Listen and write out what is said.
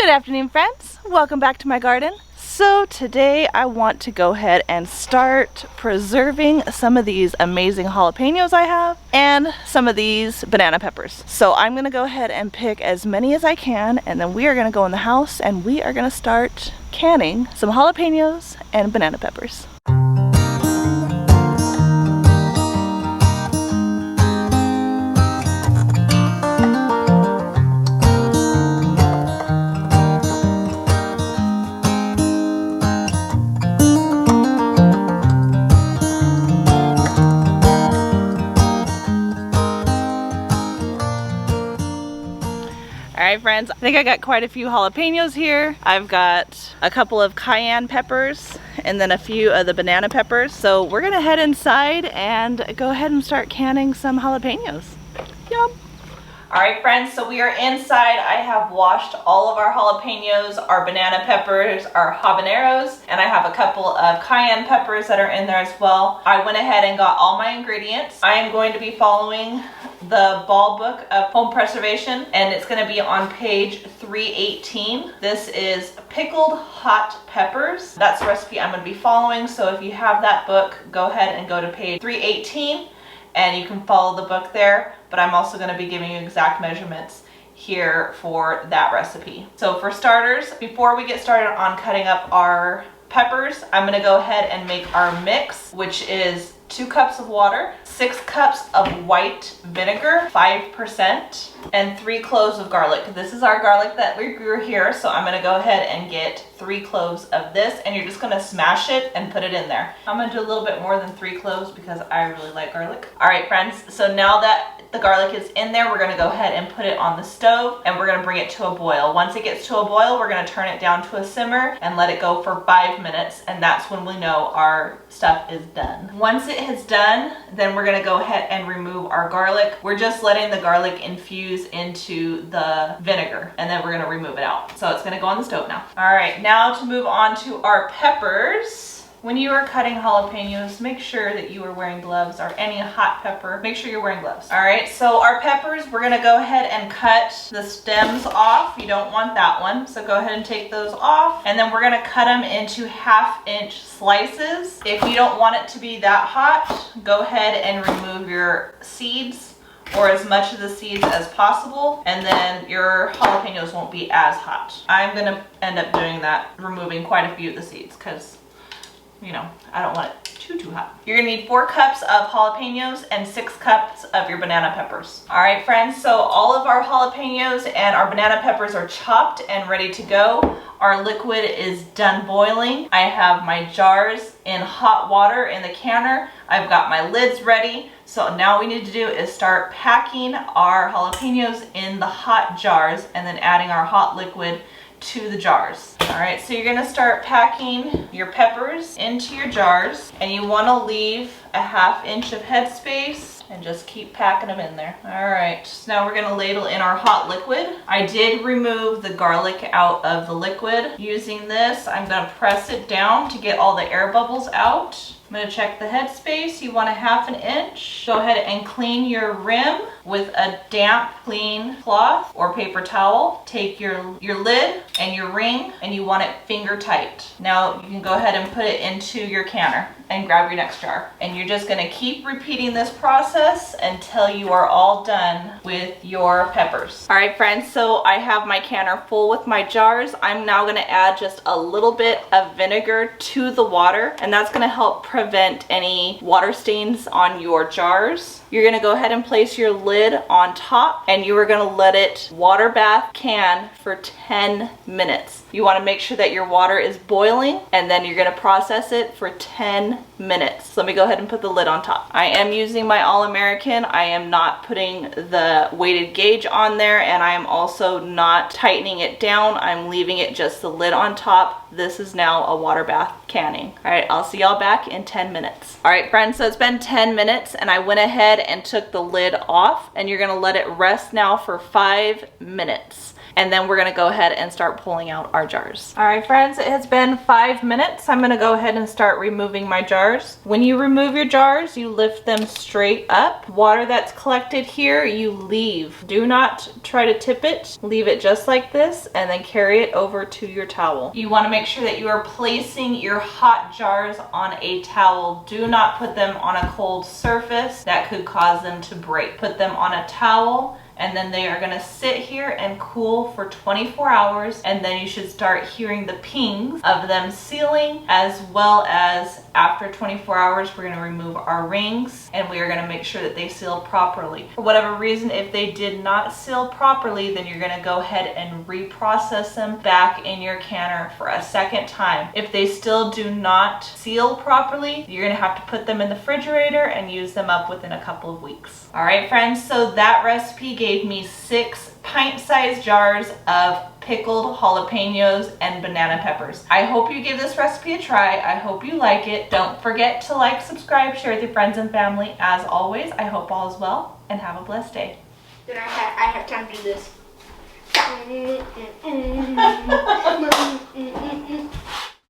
Good afternoon, friends. Welcome back to my garden. So today I want to go ahead and start preserving some of these amazing jalapeños I have and some of these banana peppers. So I'm gonna go ahead and pick as many as I can, and then we are gonna go in the house and we are gonna start canning some jalapeños and banana peppers. Alright friends, I think I got quite a few jalapeños here. I've got a couple of cayenne peppers and then a few of the banana peppers. So we're gonna head inside and go ahead and start canning some jalapeños. Yum! Alright friends, so we are inside. I have washed all of our jalapeños, our banana peppers, our habaneros, and I have a couple of cayenne peppers that are in there as well. I went ahead and got all my ingredients. I am going to be following the ball book of home preservation, and it's going to be on page 318. This is pickled hot peppers. That's the recipe I'm going to be following. So if you have that book, go ahead and go to page 318 and you can follow the book there. But I'm also going to be giving you exact measurements here for that recipe. So for starters, before we get started on cutting up our peppers, I'm going to go ahead and make our mix, which is 2 cups of water, 6 cups of white vinegar, 5%, and 3 cloves of garlic. This is our garlic that we grew here, so I'm gonna go ahead and get 3 cloves of this, and you're just gonna smash it and put it in there. I'm gonna do a little bit more than 3 cloves because I really like garlic. All right, friends, so now that the garlic is in there, we're gonna go ahead and put it on the stove, and we're gonna bring it to a boil. Once it gets to a boil, we're gonna turn it down to a simmer and let it go for 5 minutes, and that's when we know our stuff is done. Once it has done, then we're gonna go ahead and remove our garlic. We're just letting the garlic infuse into the vinegar, and then we're gonna remove it out. So it's gonna go on the stove now. All right, now to move on to our peppers. When you are cutting jalapeños, make sure that you are wearing gloves, or any hot pepper, make sure you're wearing gloves. All right, so our peppers, we're gonna go ahead and cut the stems off. You don't want that one, so go ahead and take those off. And then we're gonna cut them into 1/2-inch slices. If you don't want it to be that hot, go ahead and remove your seeds, or as much of the seeds as possible, and then your jalapeños won't be as hot. I'm gonna end up doing that, removing quite a few of the seeds, because you know, I don't want it too hot. You're gonna need 4 cups of jalapeños and 6 cups of your banana peppers. All right, friends, so all of our jalapeños and our banana peppers are chopped and ready to go. Our liquid is done boiling. I have my jars in hot water in the canner. I've got my lids ready. So now what we need to do is start packing our jalapeños in the hot jars and then adding our hot liquid to the jars. All right, so you're gonna start packing your peppers into your jars, and you wanna leave a 1/2 inch of headspace and just keep packing them in there. All right, so now we're gonna ladle in our hot liquid. I did remove the garlic out of the liquid. Using this, I'm gonna press it down to get all the air bubbles out. I'm gonna check the headspace. You want a 1/2 inch. Go ahead and clean your rim with a damp, clean cloth or paper towel. Take your lid and your ring, and you want it finger tight. Now you can go ahead and put it into your canner and grab your next jar. And you're just gonna keep repeating this process until you are all done with your peppers. All right, friends, so I have my canner full with my jars. I'm now gonna add just a little bit of vinegar to the water, and that's gonna help prevent any water stains on your jars. You're gonna go ahead and place your lid on top, and you are gonna let it water bath can for 10 minutes. You wanna make sure that your water is boiling, and then you're gonna process it for 10 minutes. So let me go ahead and put the lid on top. I am using my All-American. I am not putting the weighted gauge on there, and I am also not tightening it down. I'm leaving it just the lid on top. This is now a water bath canning. All right, I'll see y'all back in 10 minutes. All right, friends, so it's been 10 minutes, and I went ahead and took the lid off, and you're gonna let it rest now for 5 minutes. and then we're gonna go ahead and start pulling out our jars. All right, friends, it has been 5 minutes. I'm gonna go ahead and start removing my jars. When you remove your jars, you lift them straight up. Water that's collected here, you leave. Do not try to tip it. Leave it just like this and then carry it over to your towel. You wanna make sure that you are placing your hot jars on a towel. Do not put them on a cold surface. That could cause them to break. Put them on a towel, and then they are gonna sit here and cool for 24 hours, and then you should start hearing the pings of them sealing, as well as after 24 hours, we're gonna remove our rings and we are gonna make sure that they seal properly. For whatever reason, if they did not seal properly, then you're gonna go ahead and reprocess them back in your canner for a second time. If they still do not seal properly, you're gonna have to put them in the refrigerator and use them up within a couple of weeks. All right, friends, so that recipe gave me 6 pint-sized jars of pickled jalapenos and banana peppers. I hope you give this recipe a try. I hope you like it. Don't forget to like, subscribe, share with your friends and family. As always, I hope all is well and have a blessed day. Then I have time to do this.